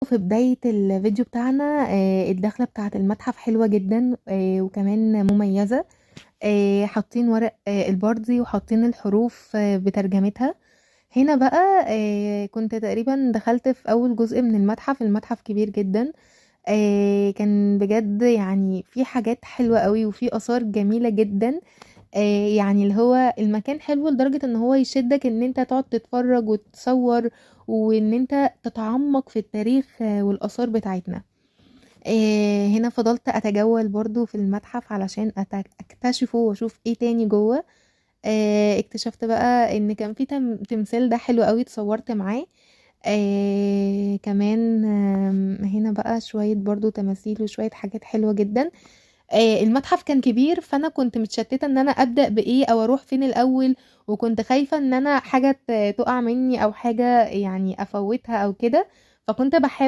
في بداية الفيديو بتاعنا الدخلة بتاعة المتحف حلوة جدا وكمان مميزة. حاطين ورق البردي وحاطين الحروف بترجمتها. هنا بقى كنت تقريبا دخلت في أول جزء من المتحف كبير جدا. كان بجد يعني في حاجات حلوة قوي وفي آثار جميلة جدا. يعني اللي هو المكان حلو لدرجة ان هو يشدك ان انت تقعد تتفرج وتصور وان انت تتعمق في التاريخ والآثار بتاعتنا. هنا فضلت اتجول برضو في المتحف علشان اكتشفه واشوف ايه تاني جوه. اكتشفت بقى ان كان في تمثال ده حلو قوي اتصورت معاه. كمان هنا بقى شوية برضو تماثيل وشوية حاجات حلوة جدا. المتحف كان كبير فانا كنت متشتتة ان انا ابدأ بايه او اروح فين الاول. وكنت خايفة ان انا حاجة تقع مني او حاجة يعني افوتها او كده. فكنت بحاول